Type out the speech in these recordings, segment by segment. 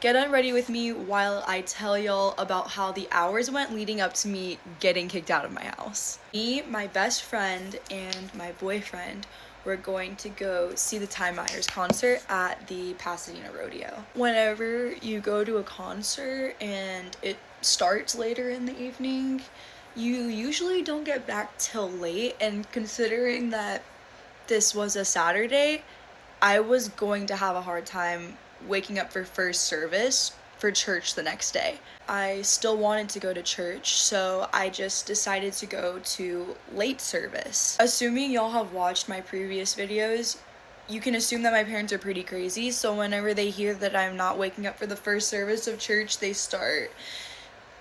Get unready with me while I tell y'all about how the hours went leading up to me getting kicked out of my house. Me, my best friend, and my boyfriend were going to go see the Time Miners concert at the Pasadena Rodeo. Whenever you go to a concert and it starts later in the evening, you usually don't get back till late, and considering that this was a Saturday, I was going to have a hard time waking up for first service for church the next day. I still wanted to go to church, so I just decided to go to late service. Assuming y'all have watched my previous videos, you can assume that my parents are pretty crazy, so whenever they hear that I'm not waking up for the first service of church, they start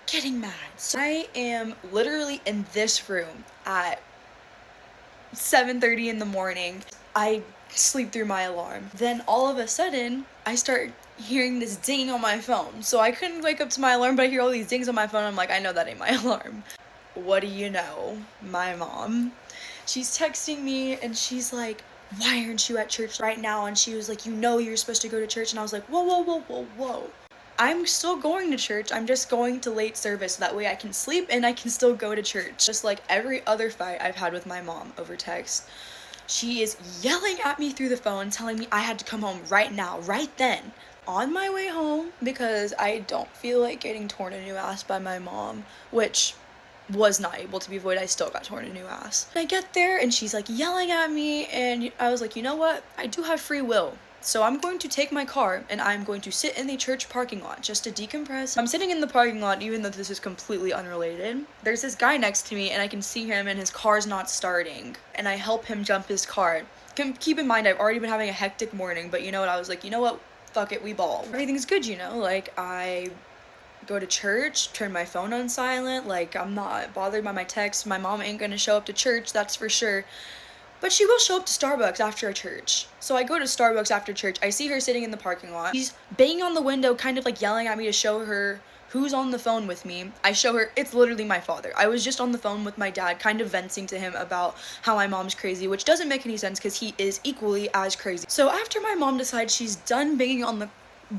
getting mad. So I am literally in this room at 7:30 in the morning. I sleep through my alarm. Then all of a sudden, I start hearing this ding on my phone. So I couldn't wake up to my alarm, but I hear all these dings on my phone. I'm like, I know that ain't my alarm. What do you know? My mom. She's texting me and she's like, why aren't you at church right now? And she was like, you know you're supposed to go to church. And I was like, whoa, whoa, whoa, whoa, whoa. I'm still going to church. I'm just going to late service. That way I can sleep and I can still go to church. Just like every other fight I've had with my mom over text, she is yelling at me through the phone, telling me I had to come home right now, right then, on my way home, because I don't feel like getting torn a new ass by my mom, which was not able to be avoided. I still got torn a new ass. I get there and she's like yelling at me, and I was like, you know what? I do have free will. So I'm going to take my car and I'm going to sit in the church parking lot just to decompress. I'm sitting in the parking lot even though this is completely unrelated. There's this guy next to me and I can see him and his car's not starting. And I help him jump his car. Keep in mind, I've already been having a hectic morning, but you know what? I was like, you know what? Fuck it, we ball. Everything's good, you know? Like, I go to church, turn my phone on silent. Like, I'm not bothered by my texts. My mom ain't gonna show up to church, that's for sure. But she will show up to Starbucks after a church. So I go to Starbucks after church. I see her sitting in the parking lot. She's banging on the window, kind of like yelling at me to show her who's on the phone with me. I show her, it's literally my father. I was just on the phone with my dad, kind of venting to him about how my mom's crazy, which doesn't make any sense because he is equally as crazy. So after my mom decides she's done banging on the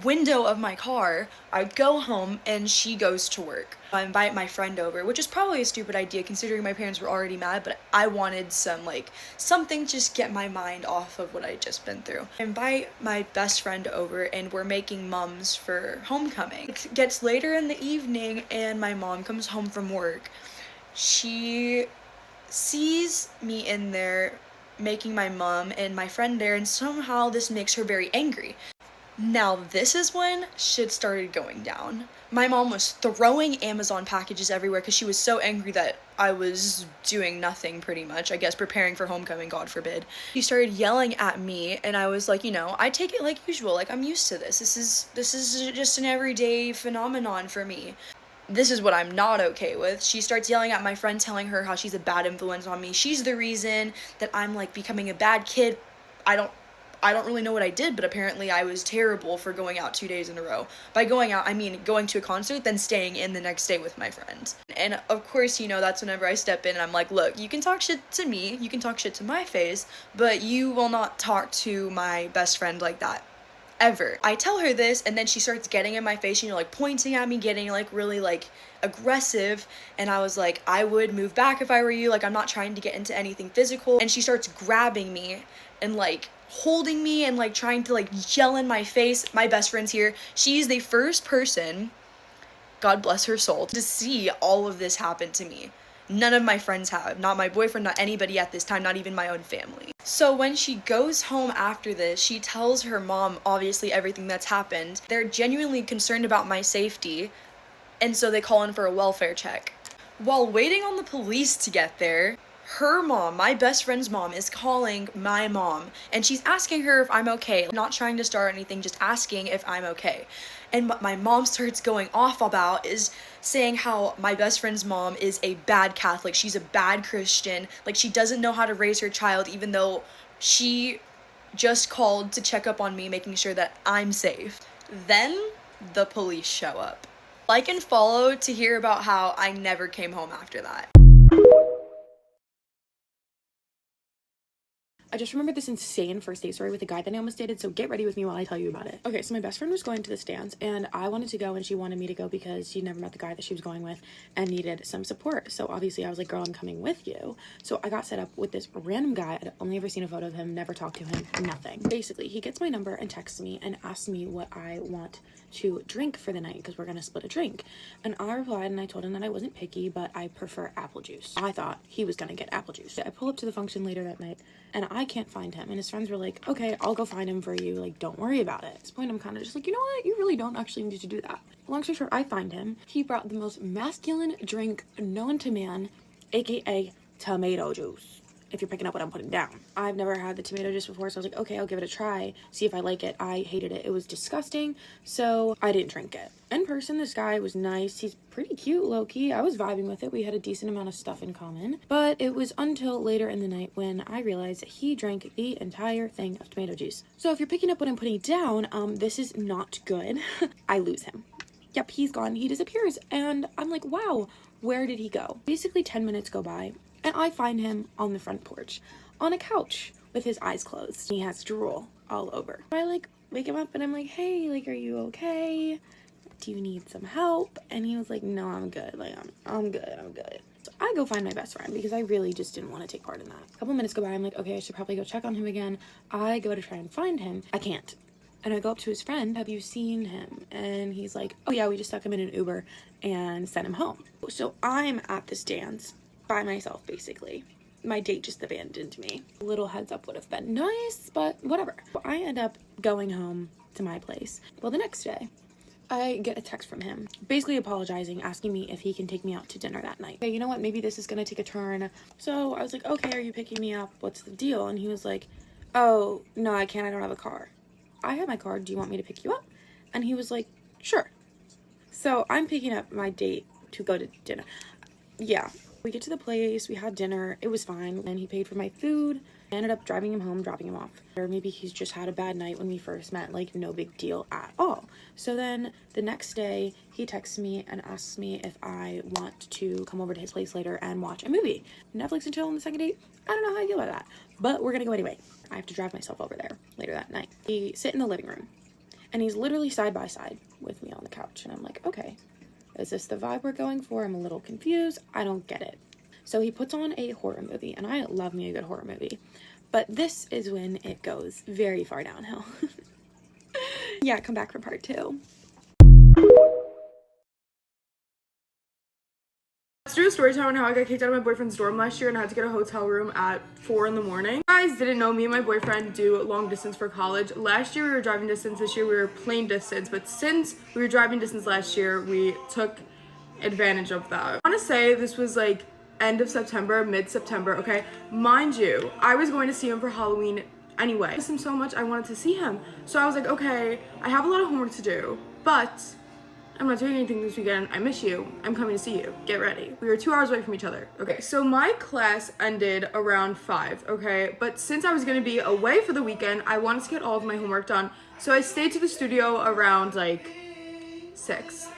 window of my car, I go home and she goes to work. I invite my friend over, which is probably a stupid idea considering my parents were already mad, but I wanted something to just get my mind off of what I'd just been through. I invite my best friend over and we're making mums for homecoming. It gets later in the evening and my mom comes home from work. She sees me in there making my mom and my friend there, and somehow this makes her very angry. Now this is when shit started going down. My mom was throwing Amazon packages everywhere because she was so angry that I was doing nothing pretty much, I guess preparing for homecoming, God forbid. She started yelling at me and I was like, you know, I take it like usual, like I'm used to this. This is just an everyday phenomenon for me. This is what I'm not okay with. She starts yelling at my friend, telling her how she's a bad influence on me. She's the reason that I'm like becoming a bad kid. I don't really know what I did, but apparently I was terrible for going out 2 days in a row. By going out, I mean going to a concert, then staying in the next day with my friends. And of course, you know, that's whenever I step in and I'm like, look, you can talk shit to me, you can talk shit to my face, but you will not talk to my best friend like that. Ever. I tell her this, and then she starts getting in my face, you know, like pointing at me, getting like really like aggressive, and I was like, I would move back if I were you, like I'm not trying to get into anything physical. And she starts grabbing me and like holding me and like trying to like yell in my face. My best friend's here. She's the first person, God bless her soul, to see all of this happen to me. None of my friends have, not my boyfriend, not anybody at this time, not even my own family. So when she goes home after this, she tells her mom obviously everything that's happened. They're genuinely concerned about my safety, and so they call in for a welfare check. While waiting on the police to get there, her mom, my best friend's mom, is calling my mom and she's asking her if I'm okay. Not trying to start anything, just asking if I'm okay. And what my mom starts going off about is saying how my best friend's mom is a bad Catholic. She's a bad Christian. Like she doesn't know how to raise her child, even though she just called to check up on me, making sure that I'm safe. Then the police show up. Like and follow to hear about how I never came home after that. I just remembered this insane first date story with a guy that I almost dated, so get ready with me while I tell you about it. Okay, so my best friend was going to this dance, and I wanted to go, and she wanted me to go because she'd never met the guy that she was going with and needed some support. So obviously I was like, girl, I'm coming with you. So I got set up with this random guy. I'd only ever seen a photo of him, never talked to him, nothing. Basically, he gets my number and texts me and asks me what I want to drink for the night because we're gonna split a drink. And I replied and I told him that I wasn't picky, but I prefer apple juice. I thought he was gonna get apple juice. I pull up to the function later that night and I can't find him, and his friends were like, okay, I'll go find him for you, like, don't worry about it. At this point I'm kind of just like, you know what, you really don't actually need to do that. Long story short, I find him. He brought the most masculine drink known to man, aka tomato juice, if you're picking up what I'm putting down. I've never had the tomato juice before, so I was like, okay, I'll give it a try, see if I like it. I hated it. It was disgusting, so I didn't drink it. In person, this guy was nice. He's pretty cute, low-key. I was vibing with it. We had a decent amount of stuff in common, but it was until later in the night when I realized that he drank the entire thing of tomato juice. So if you're picking up what I'm putting down, this is not good. I lose him. Yep, he's gone. He disappears, and I'm like, wow, where did he go? Basically 10 minutes go by, and I find him on the front porch, on a couch, with his eyes closed. He has drool all over. I like wake him up and I'm like, hey, like, are you okay? Do you need some help? And he was like, no, I'm good. Like, I'm good. So I go find my best friend because I really just didn't want to take part in that. A couple minutes go by. I'm like, okay, I should probably go check on him again. I go to try and find him. I can't. And I go up to his friend, have you seen him? And he's like, oh yeah, we just stuck him in an Uber and sent him home. So I'm at this dance by myself, basically. My date just abandoned me. A little heads up would have been nice, but whatever. I end up going home to my place. Well, the next day, I get a text from him, basically apologizing, asking me if he can take me out to dinner that night. Hey, you know what? Maybe this is gonna take a turn. So I was like, okay, are you picking me up? What's the deal? And he was like, oh, no, I can't. I don't have a car. I have my car. Do you want me to pick you up? And he was like, sure. So I'm picking up my date to go to dinner. Yeah. We get to the place, we had dinner, it was fine, and he paid for my food. I ended up driving him home, dropping him off. Or maybe he's just had a bad night when we first met, like no big deal at all. So then the next day, he texts me and asks me if I want to come over to his place later and watch a movie. Netflix and chill on the second date? I don't know how I feel about that, but we're gonna go anyway. I have to drive myself over there later that night. We sit in the living room, and he's literally side by side with me on the couch, and I'm like, okay. Is this the vibe we're going for? I'm a little confused. I don't get it. So he puts on a horror movie, and I love me a good horror movie. But this is when it goes very far downhill. Yeah, come back for part 2. Let's do a story time on how I got kicked out of my boyfriend's dorm last year and I had to get a hotel room at 4 in the morning. You guys didn't know, me and my boyfriend do long distance for college. Last year we were driving distance, this year we were plane distance, but since we were driving distance last year, we took advantage of that. I want to say this was like end of September, mid-September, okay? Mind you, I was going to see him for Halloween anyway. I missed him so much, I wanted to see him. So I was like, okay, I have a lot of homework to do, but I'm not doing anything this weekend. I miss you. I'm coming to see you. Get ready. We were 2 hours away from each other. Okay, so my class ended around 5, okay? But since I was gonna be away for the weekend, I wanted to get all of my homework done. So I stayed to the studio around like 6.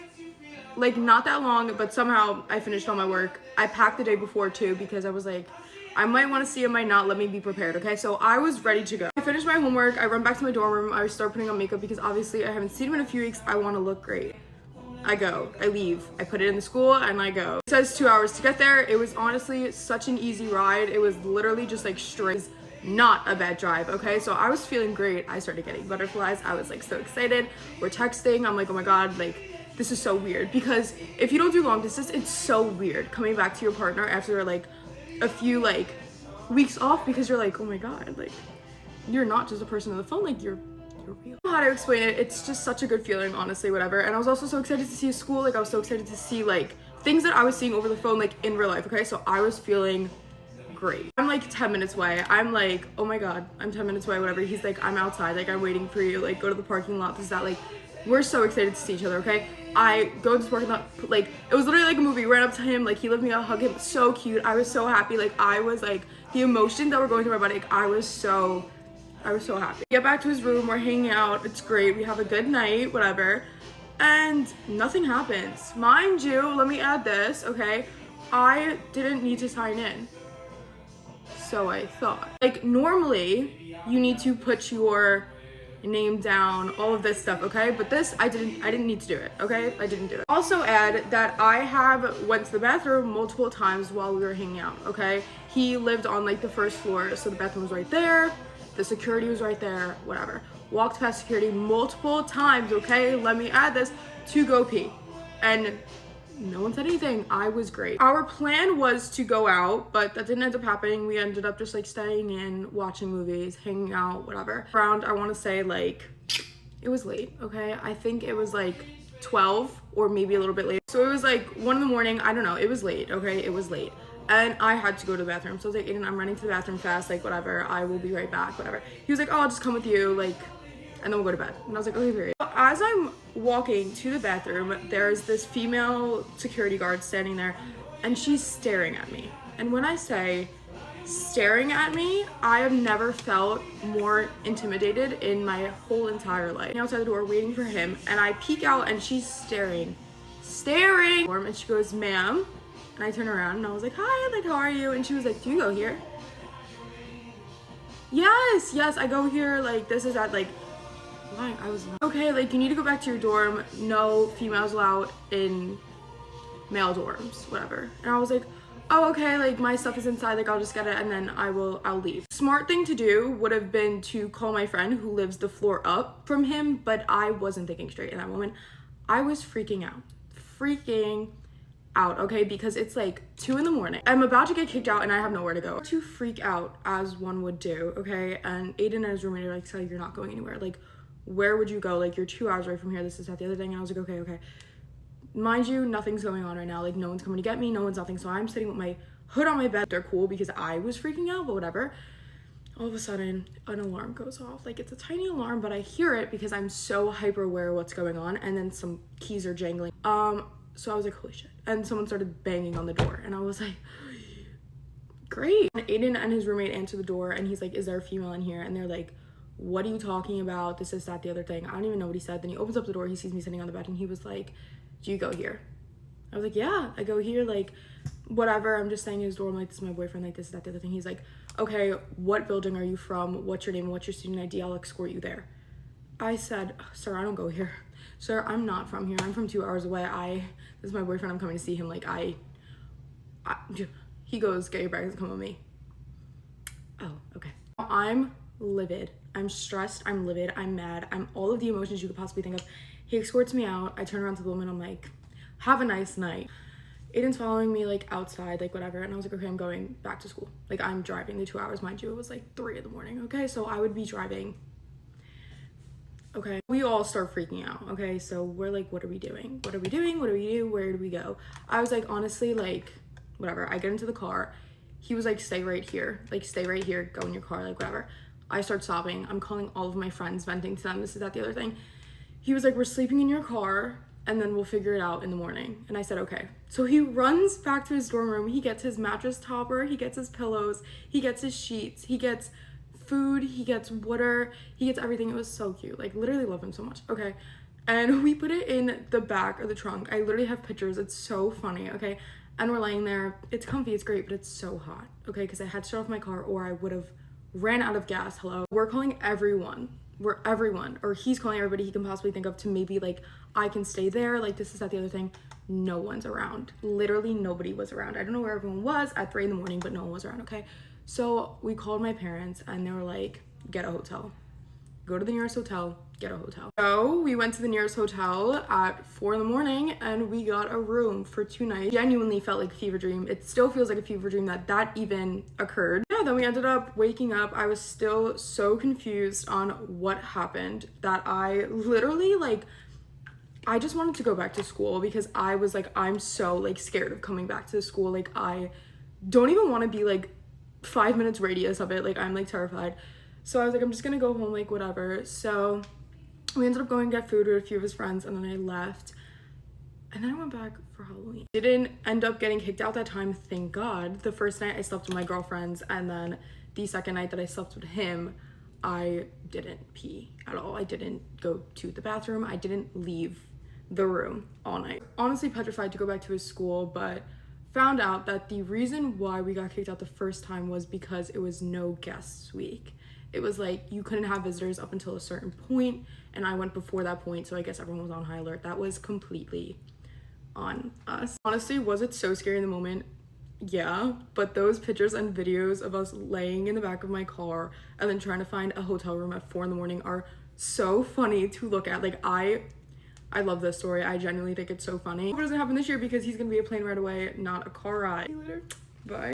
Like not that long, but somehow I finished all my work. I packed the day before too because I was like, I might want to see him, might not. Let me be prepared, okay? So I was ready to go. I finished my homework. I run back to my dorm room. I start putting on makeup because obviously I haven't seen him in a few weeks. I want to look great. I go, I leave, I put it in the school and I go. It says 2 hours to get there. It was honestly such an easy ride. It was literally just like straight, not a bad drive, okay? So I was feeling great. I started getting butterflies. I was like so excited. We're texting. I'm like, oh my God, like this is so weird because if you don't do long distance, it's so weird coming back to your partner after like a few like weeks off because you're like, oh my God, like you're not just a person on the phone, like you're real. How to explain it, it's just such a good feeling, honestly, whatever. And I was also so excited to see his school, like I was so excited to see like things that I was seeing over the phone like in real life, okay? So I was feeling great. I'm like 10 minutes away. I'm like, oh my God, I'm 10 minutes away, whatever. He's like, I'm outside, like I'm waiting for you, like go to the parking lot, this is that. Like we're so excited to see each other, okay? I go to the parking lot, like it was literally like a movie. Ran up to him, like he lifted me up, hugged him, so cute. I was so happy. Like I was like, the emotions that were going through my body, like I was so happy. Get back to his room, we're hanging out, it's great, we have a good night, whatever, and nothing happens. Mind you, let me add this, okay, I didn't need to sign in. so I thought. Like, normally you need to put your name down, all of this stuff, okay? But this, I didn't need to do it, okay? I didn't do it. Also add that I have went to the bathroom multiple times while we were hanging out, okay? He lived on like the first floor, so the bathroom was right there, the security was right there, whatever. Walked past security multiple times, okay? Let me add this, to go pee. And no one said anything. I was great. Our plan was to go out, but that didn't end up happening. We ended up just like staying in, watching movies, hanging out, whatever. Around, I want to say like, it was late, okay? I think it was like 12 or maybe a little bit later. So it was like 1 in the morning. I don't know. It was late, okay? It was late. And I had to go to the bathroom. So I was like, Aiden, I'm running to the bathroom fast, like whatever. I will be right back, whatever. He was like, oh, I'll just come with you, like, and then we'll go to bed. And I was like, okay, period. As I'm walking to the bathroom, there's this female security guard standing there, and she's staring at me. And when I say staring at me, I have never felt more intimidated in my whole entire life. I'm outside the door waiting for him, and I peek out, and she's staring. And she goes, ma'am. And I turn around, and I was like, hi, like, how are you? And she was like, do you go here? Yes, I go here, like, this is at, like, why? I was like, okay, like, you need to go back to your dorm. No females allowed in male dorms, whatever. And I was like, oh, okay, like, my stuff is inside, like, I'll just get it, and then I'll leave. Smart thing to do would have been to call my friend who lives the floor up from him, but I wasn't thinking straight in that moment. I was freaking out, okay, because it's like 2 in the morning. I'm about to get kicked out and I have nowhere to go. To freak out as one would do, okay? And Aiden and his roommate are like, Sally, you're not going anywhere. Like, where would you go? Like, you're 2 hours away from here. This is that, the other thing. And I was like, okay. Mind you, nothing's going on right now. Like, no one's coming to get me. No one's nothing. So I'm sitting with my hood on my bed. They're cool because I was freaking out, but whatever. All of a sudden, an alarm goes off. Like, it's a tiny alarm, but I hear it because I'm so hyper aware of what's going on. And then some keys are jangling. So I was like, holy shit. And someone started banging on the door. And I was like, great. And Aiden and his roommate answer the door. And he's like, is there a female in here? And they're like, what are you talking about? This is that, the other thing. I don't even know what he said. Then he opens up the door. He sees me sitting on the bed. And he was like, do you go here? I was like, yeah, I go here. Like, whatever. I'm just staying in his dorm. Like, this is my boyfriend. Like, this is that, the other thing. He's like, okay, what building are you from? What's your name? What's your student ID? I'll escort you there. I said, sir, I don't go here. Sir, I'm not from here. I'm from 2 hours away. This is my boyfriend. I'm coming to see him. Like, he goes, get your bags and come with me. Oh, okay. I'm livid. I'm stressed. I'm livid. I'm mad. I'm all of the emotions you could possibly think of. He escorts me out. I turn around to the woman. I'm like, have a nice night. Aiden's following me, like, outside, like, whatever. And I was like, okay, I'm going back to school. Like, I'm driving the 2 hours. Mind you, it was like 3 in the morning. Okay, so I would be driving. Okay, we all start freaking out. Okay, so we're like, what are we doing? What do? Where do we go? I was like, honestly, like, whatever. I get into the car. He was like, stay right here. Like, stay right here. Go in your car. Like, whatever. I start sobbing. I'm calling all of my friends, venting to them. This is that, the other thing. He was like, we're sleeping in your car and then we'll figure it out in the morning. And I said, okay. So he runs back to his dorm room. He gets his mattress topper. He gets his pillows. He gets his sheets. He gets food, he gets water, he gets everything. It was so cute. Like, literally love him so much. Okay, and we put it in the back of the trunk. I literally have pictures. It's so funny. Okay, and we're laying there. It's comfy, it's great, but it's so hot. Okay, because I had to shut off my car or I would have ran out of gas. Hello. We're calling everyone, or he's calling everybody he can possibly think of to maybe, like, I can stay there, like, this is that, the other thing. No one's around. Literally nobody was around. I don't know where everyone was at 3 in the morning, but no one was around. Okay, so we called my parents and they were like, get a hotel. Go to the nearest hotel, get a hotel. So we went to the nearest hotel at 4 in the morning and we got a room for 2 nights. Genuinely felt like a fever dream. It still feels like a fever dream that even occurred. Yeah, then we ended up waking up. I was still so confused on what happened that I literally, like, I just wanted to go back to school because I was like, I'm so, like, scared of coming back to school. Like, I don't even want to be, like, 5 minutes radius of it. Like, I'm, like, terrified. So I was like, I'm just gonna go home, like, whatever. So we ended up going to get food with a few of his friends and then I left. And then I went back for Halloween. Didn't end up getting kicked out that time, thank God. The first night I slept with my girlfriends and then the second night that I slept with him, I didn't pee at all. I didn't go to the bathroom. I didn't leave the room all night. Honestly petrified to go back to his school, but found out that the reason why we got kicked out the first time was because it was no guests week. It was like you couldn't have visitors up until a certain point, and I went before that point, so I guess everyone was on high alert. That was completely on us. Honestly, was it so scary in the moment? Yeah, but those pictures and videos of us laying in the back of my car and then trying to find a hotel room at 4 a.m. are so funny to look at. Like, I love this story. I genuinely think it's so funny. Hope it doesn't happen this year because he's gonna be a plane right away, not a car ride. See you later. Bye.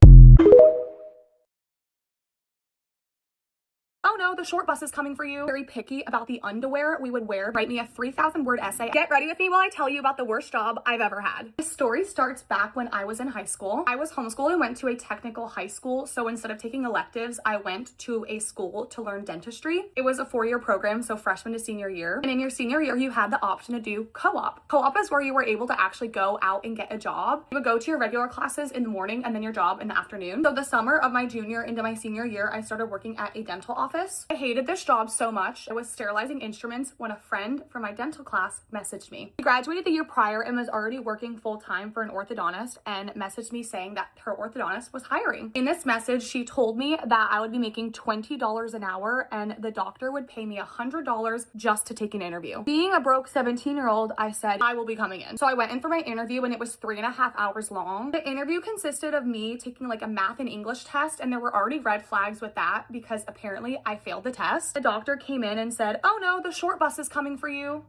Oh no, the short bus is coming for you. Very picky about the underwear we would wear. Write me a 3,000-word essay. Get ready with me while I tell you about the worst job I've ever had. This story starts back when I was in high school. I was homeschooled and went to a technical high school. So instead of taking electives, I went to a school to learn dentistry. It was a 4-year program, so freshman to senior year. And in your senior year, you had the option to do co-op. Co-op is where you were able to actually go out and get a job. You would go to your regular classes in the morning and then your job in the afternoon. So the summer of my junior into my senior year, I started working at a dental office. I hated this job so much. I was sterilizing instruments when a friend from my dental class messaged me. She graduated the year prior and was already working full-time for an orthodontist and messaged me saying that her orthodontist was hiring. In this message, she told me that I would be making $20 an hour and the doctor would pay me $100 just to take an interview. Being a broke 17-year-old, I said, I will be coming in. So I went in for my interview and it was 3.5 hours long. The interview consisted of me taking like a math and English test, and there were already red flags with that because apparently I failed the test. The doctor came in and said, oh no, the short bus is coming for you.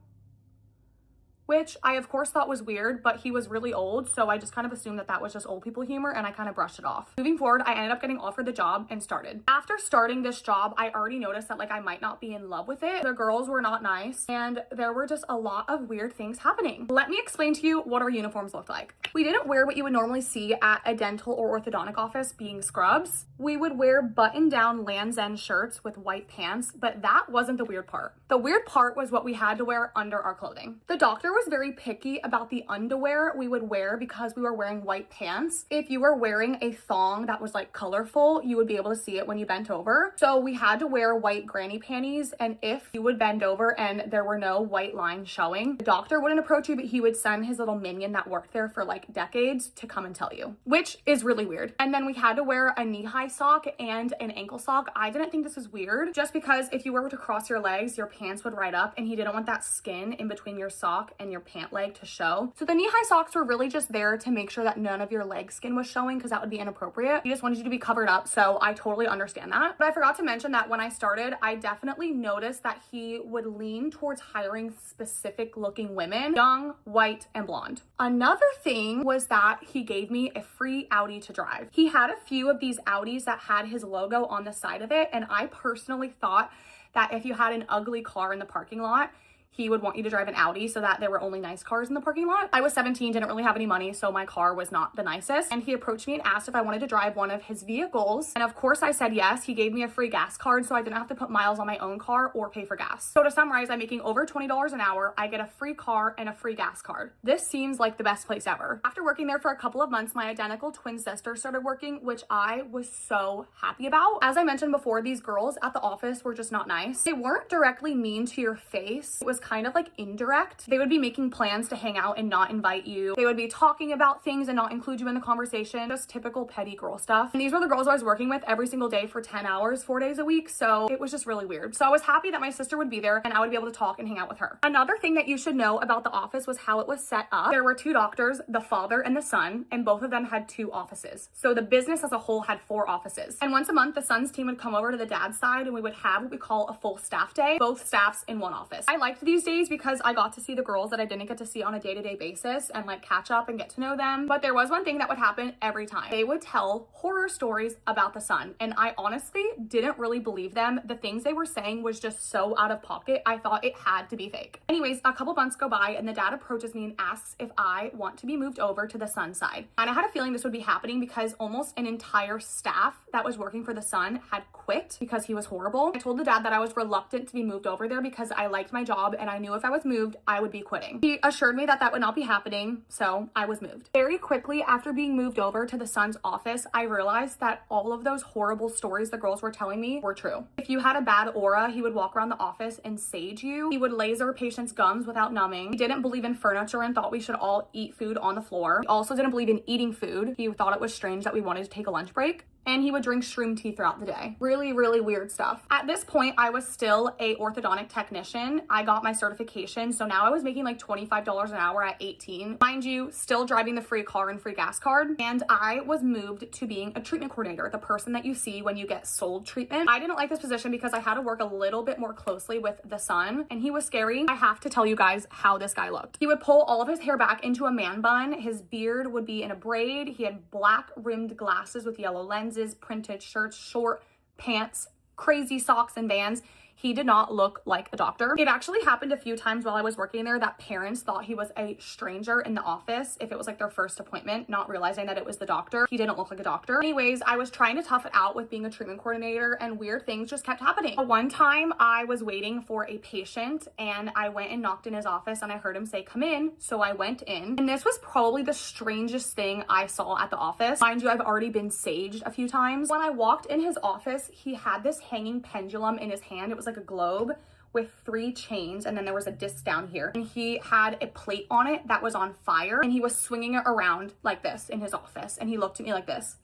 Which I of course thought was weird, but he was really old, so I just kind of assumed that that was just old people humor and I kind of brushed it off. Moving forward, I ended up getting offered the job and started. After starting this job, I already noticed that like I might not be in love with it. The girls were not nice and there were just a lot of weird things happening. Let me explain to you what our uniforms looked like. We didn't wear what you would normally see at a dental or orthodontic office, being scrubs. We would wear button-down Land's End shirts with white pants, but that wasn't the weird part. The weird part was what we had to wear under our clothing. The doctor was very picky about the underwear we would wear because we were wearing white pants. If you were wearing a thong that was like colorful, you would be able to see it when you bent over. So we had to wear white granny panties, and if you would bend over and there were no white lines showing, the doctor wouldn't approach you, but he would send his little minion that worked there for like decades to come and tell you, which is really weird. And then we had to wear a knee-high sock and an ankle sock. I didn't think this was weird just because if you were to cross your legs, your pants would ride up, and he didn't want that skin in between your sock and your pant leg to show. So the knee-high socks were really just there to make sure that none of your leg skin was showing because that would be inappropriate. He just wanted you to be covered up, so I totally understand that. But I forgot to mention that when I started, I definitely noticed that he would lean towards hiring specific looking women, young, white, and blonde. Another thing was that he gave me a free Audi to drive. He had a few of these Audis that had his logo on the side of it, and I personally thought that if you had an ugly car in the parking lot, he would want you to drive an Audi so that there were only nice cars in the parking lot. I was 17, didn't really have any money, so my car was not the nicest. And he approached me and asked if I wanted to drive one of his vehicles. And of course I said yes. He gave me a free gas card so I didn't have to put miles on my own car or pay for gas. So to summarize, I'm making over $20 an hour. I get a free car and a free gas card. This seems like the best place ever. After working there for a couple of months, my identical twin sister started working, which I was so happy about. As I mentioned before, these girls at the office were just not nice. They weren't directly mean to your face. It was kind of like indirect. They would be making plans to hang out and not invite you. They would be talking about things and not include you in the conversation. Just typical petty girl stuff. And these were the girls I was working with every single day for 10 hours, 4 days a week. So it was just really weird. So I was happy that my sister would be there and I would be able to talk and hang out with her. Another thing that you should know about the office was how it was set up. There were 2 doctors, the father and the son, and both of them had 2 offices. So the business as a whole had 4 offices. And once a month, the son's team would come over to the dad's side and we would have what we call a full staff day, both staffs in one office. I liked these days because I got to see the girls that I didn't get to see on a day-to-day basis and like catch up and get to know them. But there was one thing that would happen every time. They would tell horror stories about the son, and I honestly didn't really believe them. The things they were saying was just so out of pocket. I thought it had to be fake. Anyways, a couple months go by and the dad approaches me and asks if I want to be moved over to the son side. And I had a feeling this would be happening because almost an entire staff that was working for the son had quit quit because he was horrible. I told the dad that I was reluctant to be moved over there because I liked my job and I knew if I was moved, I would be quitting. He assured me that that would not be happening, so I was moved. Very quickly after being moved over to the son's office, I realized that all of those horrible stories the girls were telling me were true. If you had a bad aura, he would walk around the office and sage you. He would laser patients' gums without numbing. He didn't believe in furniture and thought we should all eat food on the floor. He also didn't believe in eating food. He thought it was strange that we wanted to take a lunch break. And he would drink shroom tea throughout the day. Really, really weird stuff. At this point, I was still a orthodontic technician. I got my certification, so now I was making like $25 an hour at 18. Mind you, still driving the free car and free gas card. And I was moved to being a treatment coordinator, the person that you see when you get sold treatment. I didn't like this position because I had to work a little bit more closely with the son, and he was scary. I have to tell you guys how this guy looked. He would pull all of his hair back into a man bun. His beard would be in a braid. He had black rimmed glasses with yellow lenses, printed shirts, short pants, crazy socks and Vans. He did not look like a doctor. It actually happened a few times while I was working there that parents thought he was a stranger in the office if it was like their first appointment, not realizing that it was the doctor. He didn't look like a doctor. Anyways, I was trying to tough it out with being a treatment coordinator and weird things just kept happening. One time I was waiting for a patient and I went and knocked in his office and I heard him say, "Come in." So I went in, and this was probably the strangest thing I saw at the office. Mind you, I've already been saged a few times. When I walked in his office, he had this hanging pendulum in his hand. It was like a globe with 3 chains, and then there was a disc down here, and he had a plate on it that was on fire, and he was swinging it around like this in his office, and he looked at me like this.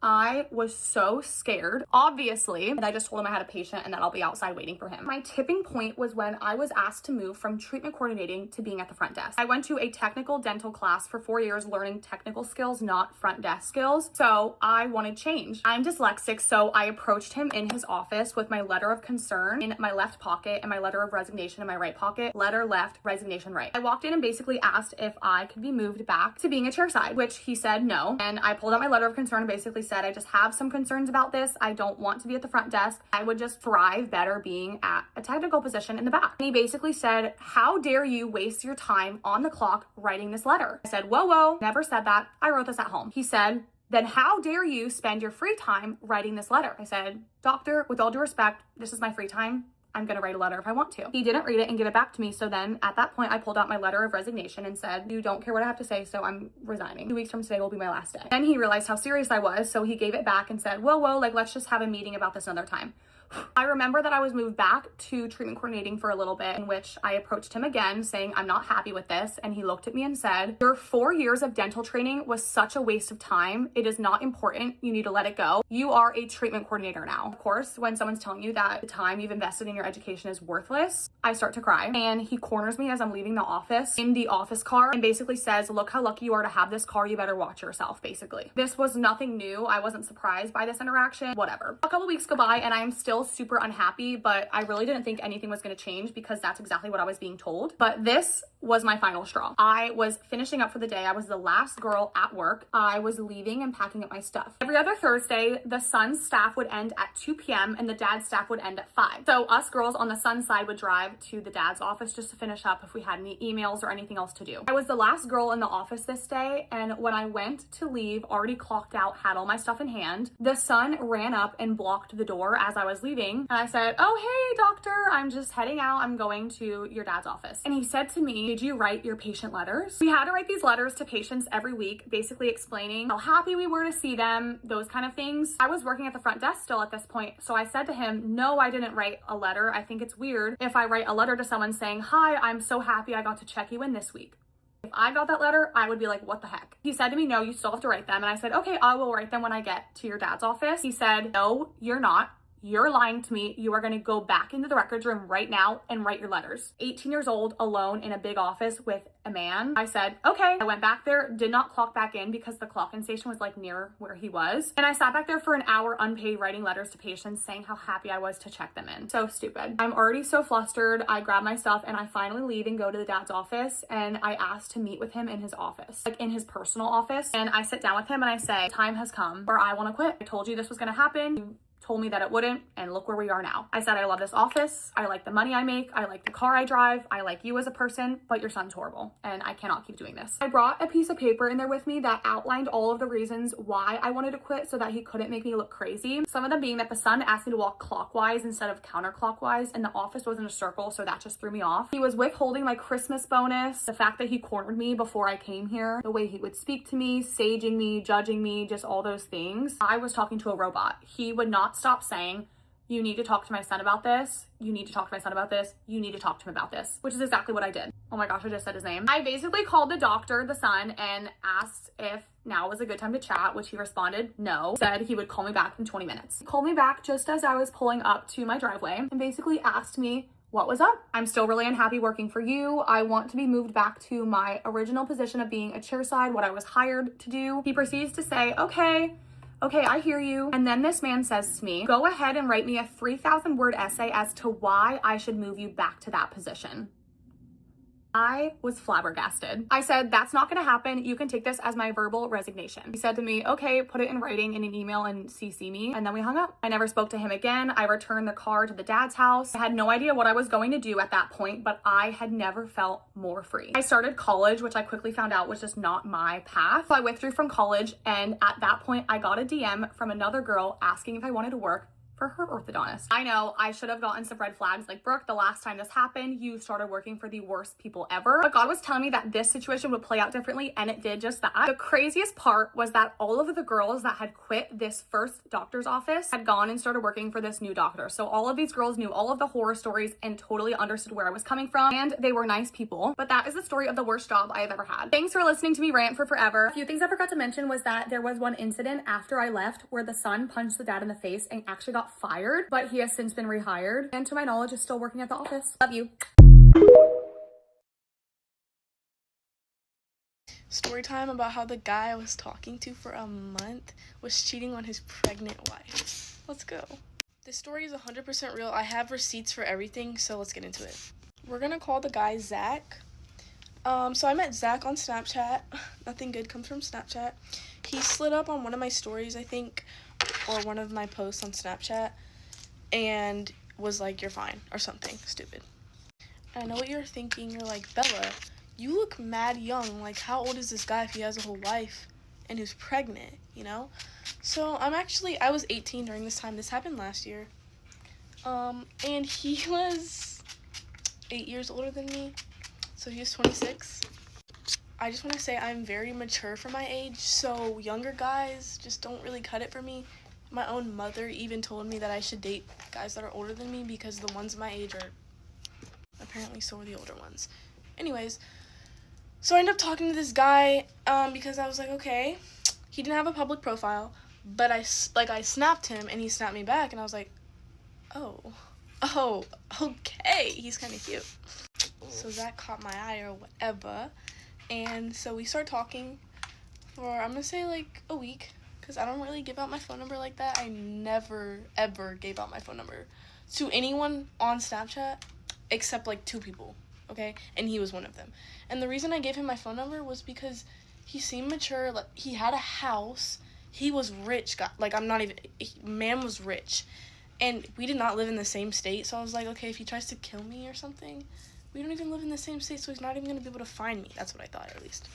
I was so scared, obviously, and I just told him I had a patient and that I'll be outside waiting for him. My tipping point was when I was asked to move from treatment coordinating to being at the front desk. I went to a technical dental class for 4 years learning technical skills, not front desk skills. So I wanted change. I'm dyslexic, so I approached him in his office with my letter of concern in my left pocket and my letter of resignation in my right pocket. Letter left, resignation right. I walked in and basically asked if I could be moved back to being a chairside, which he said no. And I pulled out my letter of concern and basically said, I just have some concerns about this. I don't want to be at the front desk. I would just thrive better being at a technical position in the back. And he basically said, "How dare you waste your time on the clock writing this letter?" I said, whoa, never said that. I wrote this at home. He said, "Then how dare you spend your free time writing this letter?" I said, "Doctor, with all due respect, this is my free time. I'm gonna write a letter if I want to." He didn't read it and give it back to me. So then at that point, I pulled out my letter of resignation and said, "You don't care what I have to say, so I'm resigning. 2 weeks from today will be my last day." Then he realized how serious I was, so he gave it back and said, whoa, like, let's just have a meeting about this another time. I remember that I was moved back to treatment coordinating for a little bit, in which I approached him again saying, "I'm not happy with this." And he looked at me and said, "Your 4 years of dental training was such a waste of time. It is not important. You need to let it go. You are a treatment coordinator now." Of course, when someone's telling you that the time you've invested in your education is worthless, I start to cry. And he corners me as I'm leaving the office in the office car and basically says, "Look how lucky you are to have this car. You better watch yourself," basically. This was nothing new. I wasn't surprised by this interaction, whatever. A couple weeks go by and I am still super unhappy, but I really didn't think anything was going to change because that's exactly what I was being told. But this was my final straw. I was finishing up for the day. I was the last girl at work. I was leaving and packing up my stuff. Every other Thursday, the son's staff would end at 2 p.m. and the dad's staff would end at 5. So us girls on the son's side would drive to the dad's office just to finish up if we had any emails or anything else to do. I was the last girl in the office this day, and when I went to leave, already clocked out, had all my stuff in hand, the son ran up and blocked the door as I was leaving. And I said, "Oh, hey, doctor, I'm just heading out. I'm going to your dad's office." And he said to me, "Did you write your patient letters?" We had to write these letters to patients every week, basically explaining how happy we were to see them, those kind of things. I was working at the front desk still at this point, so I said to him, "No, I didn't write a letter. I think it's weird if I write a letter to someone saying, 'Hi, I'm so happy I got to check you in this week.' If I got that letter, I would be like, what the heck?" He said to me, "No, you still have to write them." And I said, "Okay, I will write them when I get to your dad's office." He said, "No, you're not. You're lying to me. You are going to go back into the records room right now and write your letters." 18 years old, alone in a big office with a man. I said, "Okay." I went back there, did not clock back in because the clock-in station was like near where he was. And I sat back there for an hour unpaid writing letters to patients saying how happy I was to check them in. So stupid. I'm already so flustered. I grab my stuff and I finally leave and go to the dad's office, and I asked to meet with him in his office, like in his personal office. And I sit down with him and I say, "Time has come where I want to quit. I told you this was going to happen. You told me that it wouldn't, and look where we are now. I said, I love this office. I like the money I make. I like the car I drive. I like you as a person, but your son's horrible and I cannot keep doing this. I brought a piece of paper in there with me that outlined all of the reasons why I wanted to quit so that he couldn't make me look crazy. Some of them being that the son asked me to walk clockwise instead of counterclockwise, and the office was in a circle, so that just threw me off. He was withholding my Christmas bonus, the fact that he cornered me before I came here, the way he would speak to me, saging me, judging me, just all those things. I was talking to a robot. He would not stop saying, you need to talk to my son about this. You need to talk to my son about this. You need to talk to him about this, which is exactly what I did. Oh my gosh, I just said his name. I basically called the doctor, the son, and asked if now was a good time to chat, which he responded no. Said he would call me back in 20 minutes. He called me back just as I was pulling up to my driveway and basically asked me what was up. I'm still really unhappy working for you. I want to be moved back to my original position of being a chairside, what I was hired to do. He proceeds to say, okay, I hear you. And then this man says to me, go ahead and write me a 3,000-word essay as to why I should move you back to that position. I was flabbergasted. I said, that's not gonna happen. You can take this as my verbal resignation. He said to me, okay, put it in writing in an email and CC me. And then we hung up. I never spoke to him again. I returned the car to the dad's house. I had no idea what I was going to do at that point, but I had never felt more free. I started college, which I quickly found out was just not my path. So I withdrew from college, and at that point, I got a DM from another girl asking if I wanted to work for her orthodontist. I know I should have gotten some red flags like, Brooke, the last time this happened, you started working for the worst people ever. But God was telling me that this situation would play out differently, and it did just that. The craziest part was that all of the girls that had quit this first doctor's office had gone and started working for this new doctor. So all of these girls knew all of the horror stories and totally understood where I was coming from, and they were nice people. But that is the story of the worst job I have ever had. Thanks for listening to me rant for forever. A few things I forgot to mention was that there was one incident after I left where the son punched the dad in the face and actually got fired, but he has since been rehired, and to my knowledge is still working at the office. Love you. Story time about how the guy I was talking to for a month was cheating on his pregnant wife. Let's go. This story is 100% real. I have receipts for everything, so let's get into it. We're gonna call the guy Zach. So I met Zach on Snapchat. Nothing good comes from Snapchat. He slid up on one of my stories, I think, or one of my posts on Snapchat, and was like, you're fine, or something stupid. I know what you're thinking. You're like, Bella, you look mad young. Like, how old is this guy if he has a whole wife and who's pregnant, you know? So I was 18 during this time. This happened last year. And he was 8 years older than me. So he was 26. I just want to say I'm very mature for my age, so younger guys just don't really cut it for me. My own mother even told me that I should date guys that are older than me because the ones my age are apparently so are the older ones. Anyways, so I ended up talking to this guy because I was like, okay, he didn't have a public profile, but I snapped him and he snapped me back, and I was like, oh, okay, he's kind of cute. So that caught my eye or whatever, and so we started talking for, I'm gonna say, like a week, because I don't really give out my phone number like that. I never ever gave out my phone number to anyone on Snapchat except like 2 people, okay, and he was one of them. And the reason I gave him my phone number was because he seemed mature. Like, he had a house, he was rich, man was rich, and we did not live in the same state. So I was like, okay, if he tries to kill me or something, we don't even live in the same state, so he's not even going to be able to find me. That's what I thought, at least.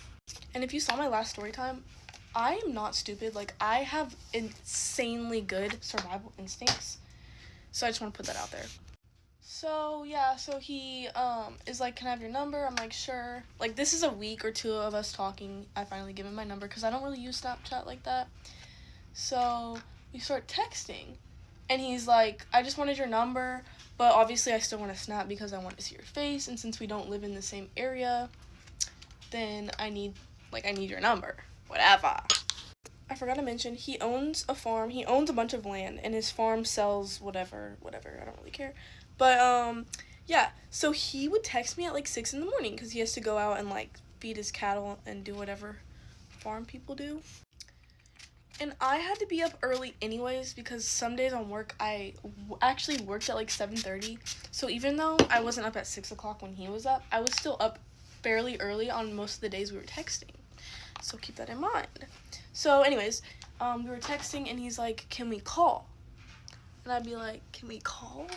And if you saw my last story time, I am not stupid. Like, I have insanely good survival instincts. So I just want to put that out there. So, yeah, so he is like, can I have your number? I'm like, sure. Like, this is a week or 2 of us talking. I finally give him my number because I don't really use Snapchat like that. So we start texting. And he's like, I just wanted your number, but obviously I still want to snap because I want to see your face, and since we don't live in the same area, then I need your number. Whatever. I forgot to mention, he owns a farm. He owns a bunch of land, and his farm sells whatever. I don't really care. But, yeah, so he would text me at, like, 6 in the morning because he has to go out and, like, feed his cattle and do whatever farm people do. And I had to be up early anyways because some days on work I actually worked at like 7:30. So even though I wasn't up at 6 o'clock when he was up, I was still up fairly early on most of the days we were texting. So keep that in mind. So anyways, we were texting and he's like, can we call? And I'd be like, can we call?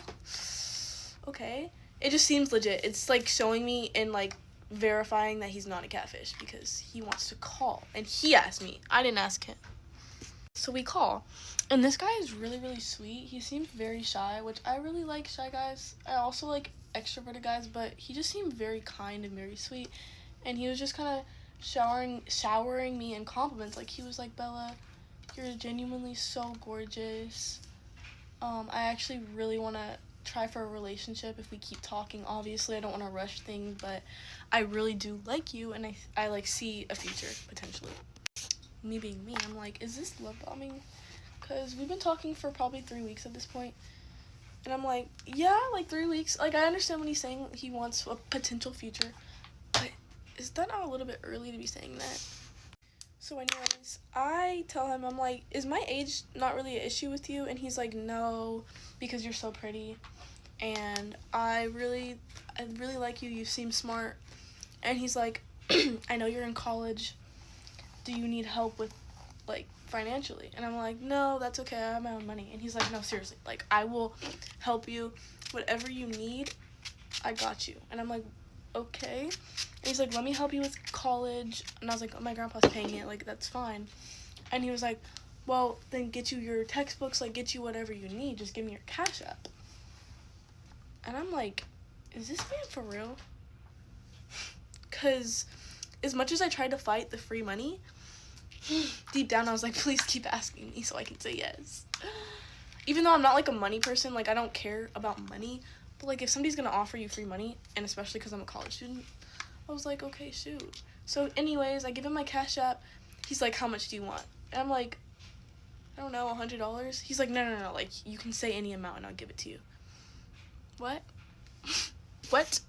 Okay. It just seems legit. It's like showing me and like verifying that he's not a catfish because he wants to call. And he asked me. I didn't ask him. So we call. And this guy is really, really sweet. He seems very shy, which I really like shy guys. I also like extroverted guys, but he just seemed very kind and very sweet. And he was just kind of showering me in compliments. Like, he was like, Bella, you're genuinely so gorgeous. I actually really want to try for a relationship if we keep talking. Obviously, I don't want to rush things, but I really do like you, and I like see a future, potentially. Me being me, I'm like, is this love bombing? Because we've been talking for probably 3 weeks at this point. And I'm like, yeah, like 3 weeks. Like, I understand when he's saying he wants a potential future. But is that not a little bit early to be saying that? So anyways, I tell him, I'm like, is my age not really an issue with you? And he's like, no, because you're so pretty. And I really like you. You seem smart. And he's like, I know you're in college. Do you need help with, like, financially? And I'm like, no, that's okay. I have my own money. And he's like, no, seriously. Like, I will help you. Whatever you need, I got you. And I'm like, okay. And he's like, let me help you with college. And I was like, oh, my grandpa's paying it. Like, that's fine. And he was like, well, then get you your textbooks. Like, get you whatever you need. Just give me your Cash App. And I'm like, is this man for real? Because as much as I tried to fight the free money, deep down I was like, please keep asking me so I can say yes. Even though I'm not like a money person, like I don't care about money, but like if somebody's gonna offer you free money, and especially because I'm a college student, I was like, okay, shoot. So anyways, I give him my Cash App. He's like, how much do you want? And I'm like, I don't know, $100? He's like, no, like you can say any amount and I'll give it to you. What? What?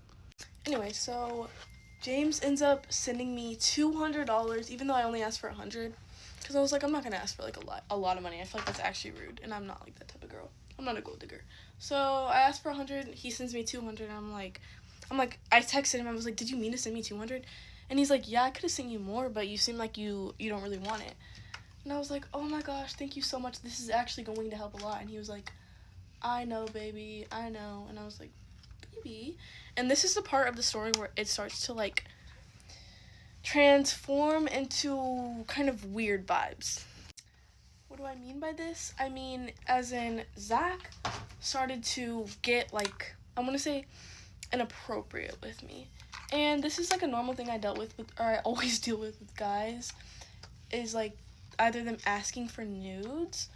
Anyway, so James ends up sending me $200, even though I only asked for $100, because I was like, I'm not gonna ask for like a lot of money. I feel like that's actually rude, and I'm not like that type of girl. I'm not a gold digger. So I asked for $100. He sends me $200, and I'm like, I texted him. I was like, did you mean to send me $200? And he's like, yeah, I could have sent you more, but you seem like you don't really want it. And I was like, oh my gosh, thank you so much. This is actually going to help a lot. And he was like, I know, baby, I know. And I was like, baby. And this is the part of the story where it starts to like transform into kind of weird vibes. What do I mean by this? I mean, as in, Zach started to get like, I want to say, inappropriate with me. And this is like a normal thing I always deal with guys, is like either them asking for nudes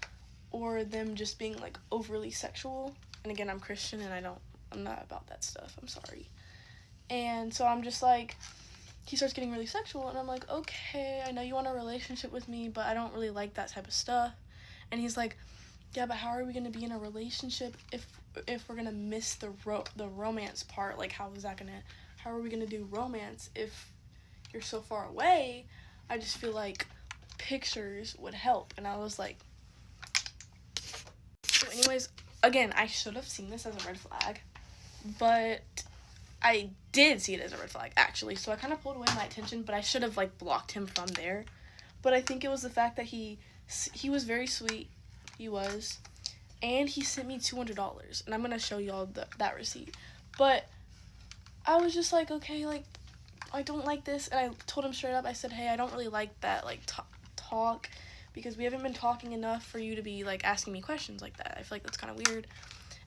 or them just being like overly sexual. And again, I'm Christian and I'm not about that stuff. I'm sorry. And so I'm just like, he starts getting really sexual and I'm like, okay, I know you want a relationship with me, but I don't really like that type of stuff. And he's like, yeah, but how are we going to be in a relationship if we're going to miss the romance part? Like, how are we going to do romance if you're so far away? I just feel like pictures would help. And I was like, so anyways, again, I should have seen this as a red flag, but I did see it as a red flag, actually. So I kind of pulled away my attention, but I should have like blocked him from there. But I think it was the fact that he was very sweet. He was. And he sent me $200. And I'm going to show y'all that receipt. But I was just like, okay, like, I don't like this. And I told him straight up, I said, hey, I don't really like that, like, talk. Because we haven't been talking enough for you to be, like, asking me questions like that. I feel like that's kind of weird.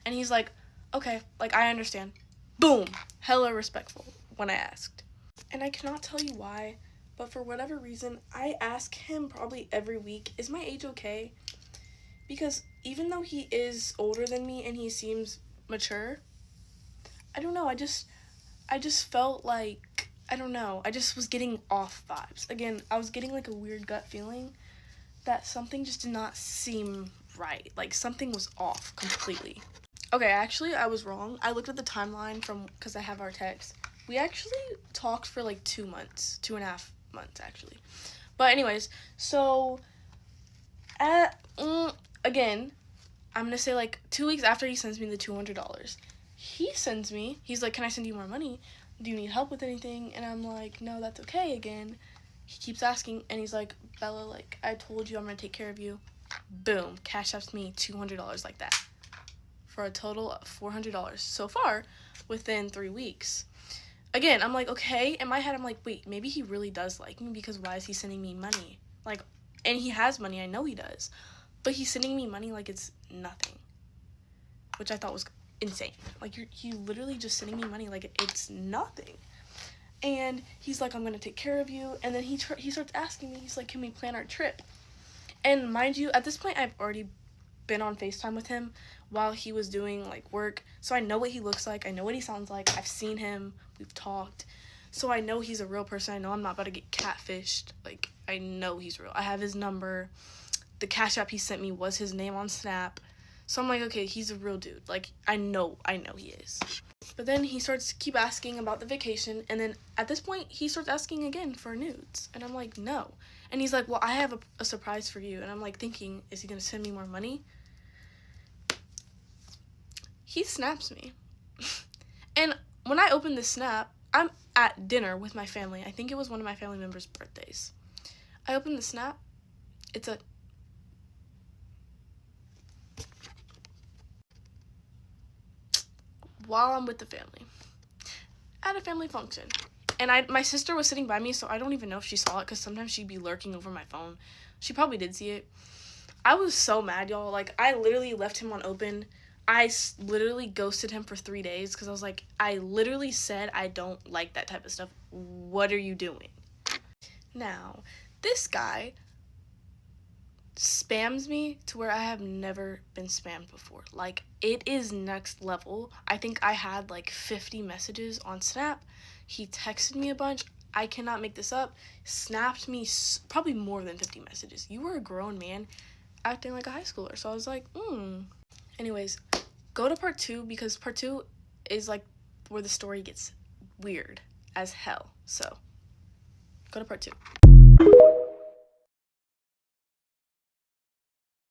And he's like, okay, like, I understand. Boom. Hella respectful when I asked. And I cannot tell you why, but for whatever reason, I ask him probably every week, is my age okay? Because even though he is older than me and he seems mature, I don't know, I just felt like, I don't know, I just was getting off vibes. Again, I was getting like a weird gut feeling that something just did not seem right. Like something was off completely. Okay, actually, I was wrong. I looked at the timeline because I have our text. We actually talked for like 2 months, 2.5 months actually. But anyways, so again, I'm gonna say like 2 weeks after he sends me the $200, he's like, can I send you more money? Do you need help with anything? And I'm like, no, that's okay. Again, he keeps asking, and he's like, Bella, like, I told you I'm gonna take care of you. Boom, Cash Apps me $200 like that. for a total of $400 so far within 3 weeks. Again, I'm like, okay. In my head, I'm like, wait, maybe he really does like me, because why is he sending me money? Like, and he has money, I know he does. But he's sending me money like it's nothing, which I thought was insane. Like, you literally just sending me money like it's nothing. And he's like, I'm going to take care of you. And then he starts asking me, he's like, can we plan our trip? And mind you, at this point, I've already been on FaceTime with him while he was doing, like, work. So I know what he looks like. I know what he sounds like. I've seen him. We've talked. So I know he's a real person. I know I'm not about to get catfished. Like, I know he's real. I have his number. The Cash App he sent me was his name on Snap. So I'm like, okay, he's a real dude. Like, I know he is. But then he starts keep asking about the vacation, and then at this point, he starts asking again for nudes. And I'm like, no. And he's like, well, I have a surprise for you. And I'm like thinking, is he going to send me more money? He snaps me. And when I open this snap, I'm at dinner with my family. I think it was one of my family members' birthdays. I open the snap. It's a... while I'm with the family at a family function, and my sister was sitting by me, so I don't even know if she saw it, because sometimes she'd be lurking over my phone. She probably did see it. I was so mad, y'all. Like, I literally left him on open. I literally ghosted him for 3 days, because I was like, I literally said I don't like that type of stuff. What are you doing? Now, this guy spams me to where I have never been spammed before. Like, it is next level. I think I had like 50 messages on Snap. He texted me a bunch. I cannot make this up. Snapped me probably more than 50 messages. You were a grown man acting like a high schooler. So I was like, Anyways, go to part 2, because part 2 is like where the story gets weird as hell. So go to part 2.